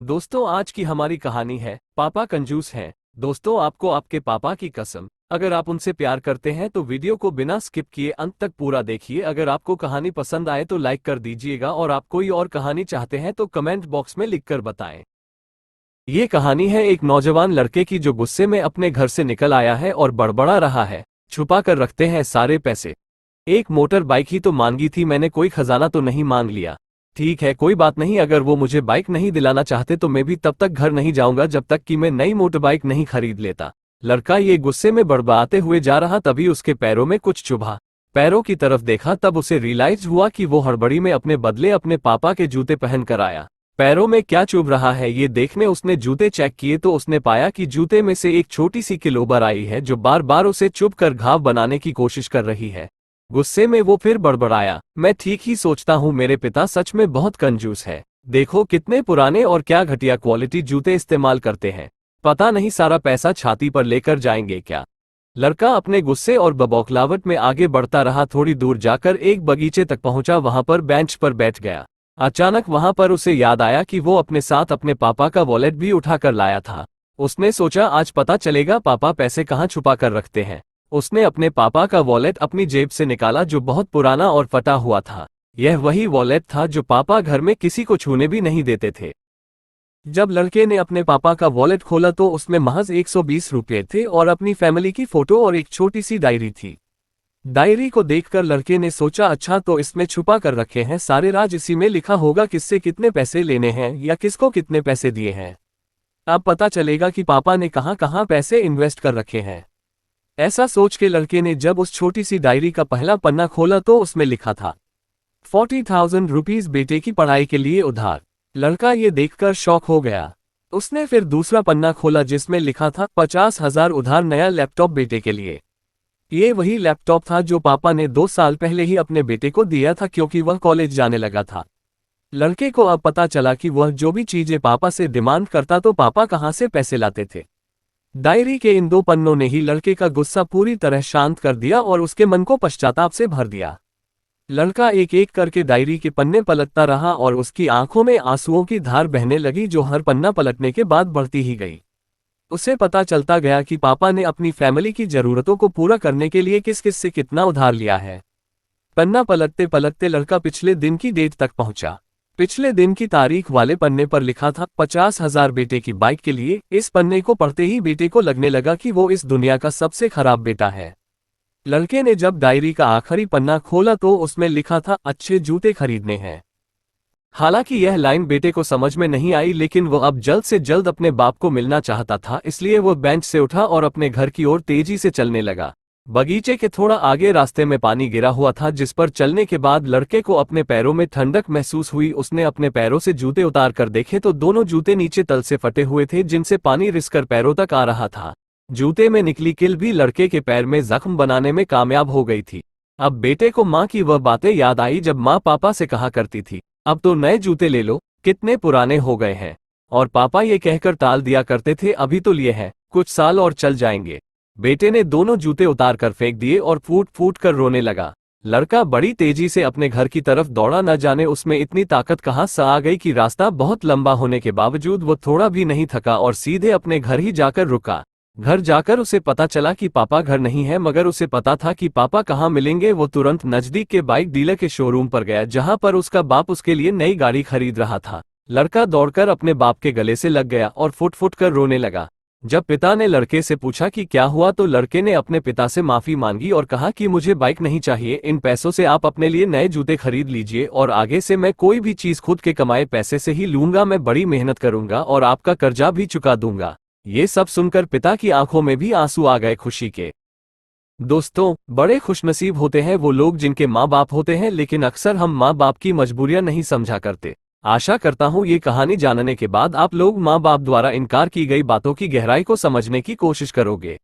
दोस्तों, आज की हमारी कहानी है पापा कंजूस हैं। दोस्तों, आपको आपके पापा की कसम, अगर आप उनसे प्यार करते हैं तो वीडियो को बिना स्किप किए अंत तक पूरा देखिए। अगर आपको कहानी पसंद आए तो लाइक कर दीजिएगा और आप कोई और कहानी चाहते हैं तो कमेंट बॉक्स में लिखकर बताएं। ये कहानी है एक नौजवान लड़के की जो गुस्से में अपने घर से निकल आया है और बड़बड़ा रहा है, छुपा कर रखते हैं सारे पैसे। एक मोटर बाइक ही तो मांगी थी मैंने, कोई खजाना तो नहीं मांग लिया। ठीक है, कोई बात नहीं, अगर वो मुझे बाइक नहीं दिलाना चाहते तो मैं भी तब तक घर नहीं जाऊंगा जब तक कि मैं नई मोटर बाइक नहीं खरीद लेता। लड़का ये गुस्से में बड़बड़ाते हुए जा रहा, तभी उसके पैरों में कुछ चुभा। पैरों की तरफ देखा तब उसे रियलाइज हुआ कि वो हड़बड़ी में अपने बदले अपने पापा के जूते पहन कर आया। पैरों में क्या चुभ रहा है ये देखने उसने जूते चेक किए तो उसने पाया कि जूते में से एक छोटी सी किलोबर आई है जो बार बार उसे चुभ कर घाव बनाने की कोशिश कर रही है। गुस्से में वो फिर बड़बड़ाया, मैं ठीक ही सोचता हूँ, मेरे पिता सच में बहुत कंजूस है। देखो कितने पुराने और क्या घटिया क्वालिटी जूते इस्तेमाल करते हैं। पता नहीं सारा पैसा छाती पर लेकर जाएंगे क्या। लड़का अपने गुस्से और बबौखलाहट में आगे बढ़ता रहा। थोड़ी दूर जाकर एक बगीचे तक पहुंचा, वहां पर बेंच पर बैठ गया। अचानक वहां पर उसे याद आया कि वो अपने साथ अपने पापा का वॉलेट भी उठाकर लाया था। उसने सोचा आज पता चलेगा पापा पैसे कहाँ छुपा कर रखते हैं। उसने अपने पापा का वॉलेट अपनी जेब से निकाला जो बहुत पुराना और फटा हुआ था। यह वही वॉलेट था जो पापा घर में किसी को छूने भी नहीं देते थे। जब लड़के ने अपने पापा का वॉलेट खोला तो उसमें महज 120 रुपये थे और अपनी फैमिली की फोटो और एक छोटी सी डायरी थी। डायरी को देखकर लड़के ने सोचा, अच्छा तो इसमें छुपा कर रखे हैं सारे राज, इसी में लिखा होगा किससे कितने पैसे लेने हैं या किसको कितने पैसे दिए हैं। अब पता चलेगा कि पापा ने कहां कहां पैसे इन्वेस्ट कर रखे हैं। ऐसा सोच के लड़के ने जब उस छोटी सी डायरी का पहला पन्ना खोला तो उसमें लिखा था 40,000 रुपीज बेटे की पढ़ाई के लिए उधार। लड़का ये देखकर शॉक हो गया। उसने फिर दूसरा पन्ना खोला जिसमें लिखा था 50,000 उधार नया लैपटॉप बेटे के लिए। ये वही लैपटॉप था जो पापा ने 2 साल पहले ही अपने बेटे को दिया था क्योंकि वह कॉलेज जाने लगा था। लड़के को अब पता चला कि वह जो भी चीजें पापा से डिमांड करता तो पापा कहाँ से पैसे लाते थे। डायरी के इन 2 पन्नों ने ही लड़के का गुस्सा पूरी तरह शांत कर दिया और उसके मन को पश्चाताप से भर दिया। लड़का एक एक करके डायरी के पन्ने पलटता रहा और उसकी आंखों में आंसुओं की धार बहने लगी जो हर पन्ना पलटने के बाद बढ़ती ही गई। उसे पता चलता गया कि पापा ने अपनी फैमिली की जरूरतों को पूरा करने के लिए किस किस से कितना उधार लिया है। पन्ना पलटते पलटते लड़का पिछले दिन की डेट तक पहुंचा। पिछले दिन की तारीख वाले पन्ने पर लिखा था 50,000 बेटे की बाइक के लिए। इस पन्ने को पढ़ते ही बेटे को लगने लगा कि वो इस दुनिया का सबसे खराब बेटा है। लड़के ने जब डायरी का आखिरी पन्ना खोला तो उसमें लिखा था अच्छे जूते खरीदने हैं। हालांकि यह लाइन बेटे को समझ में नहीं आई, लेकिन वो अब जल्द से जल्द अपने बाप को मिलना चाहता था, इसलिए वो बेंच से उठा और अपने घर की ओर तेजी से चलने लगा। बगीचे के थोड़ा आगे रास्ते में पानी गिरा हुआ था जिस पर चलने के बाद लड़के को अपने पैरों में ठंडक महसूस हुई। उसने अपने पैरों से जूते उतार कर देखे तो दोनों जूते नीचे तल से फटे हुए थे जिनसे पानी रिसकर पैरों तक आ रहा था। जूते में निकली किल भी लड़के के पैर में जख्म बनाने में कामयाब हो गई थी। अब बेटे को माँ की वह बातें याद आई जब माँ पापा से कहा करती थी, अब तो नए जूते ले लो, कितने पुराने हो गए हैं। और पापा ये कहकर टाल दिया करते थे, अभी तो लिए हैं, कुछ साल और चल जाएंगे। बेटे ने दोनों जूते उतार कर फेंक दिए और फूट फूट कर रोने लगा। लड़का बड़ी तेजी से अपने घर की तरफ दौड़ा, न जाने उसमें इतनी ताकत कहाँ से आ गई कि रास्ता बहुत लंबा होने के बावजूद वो थोड़ा भी नहीं थका और सीधे अपने घर ही जाकर रुका। घर जाकर उसे पता चला कि पापा घर नहीं है, मगर उसे पता था कि पापा कहाँ मिलेंगे। वो तुरंत नजदीक के बाइक डीलर के शोरूम पर गया जहां पर उसका बाप उसके लिए नई गाड़ी खरीद रहा था। लड़का दौड़कर अपने बाप के गले से लग गया और फुट फुट कर रोने लगा। जब पिता ने लड़के से पूछा कि क्या हुआ तो लड़के ने अपने पिता से माफी मांगी और कहा कि मुझे बाइक नहीं चाहिए, इन पैसों से आप अपने लिए नए जूते खरीद लीजिए और आगे से मैं कोई भी चीज खुद के कमाए पैसे से ही लूंगा। मैं बड़ी मेहनत करूंगा और आपका कर्जा भी चुका दूंगा। ये सब सुनकर पिता की आंखों में भी आंसू आ गए खुशी के। दोस्तों, बड़े खुशनसीब होते हैं वो लोग जिनके माँ बाप होते हैं, लेकिन अक्सर हम माँ बाप की मजबूरियां नहीं समझा करते। आशा करता हूँ ये कहानी जानने के बाद आप लोग माँ बाप द्वारा इनकार की गई बातों की गहराई को समझने की कोशिश करोगे।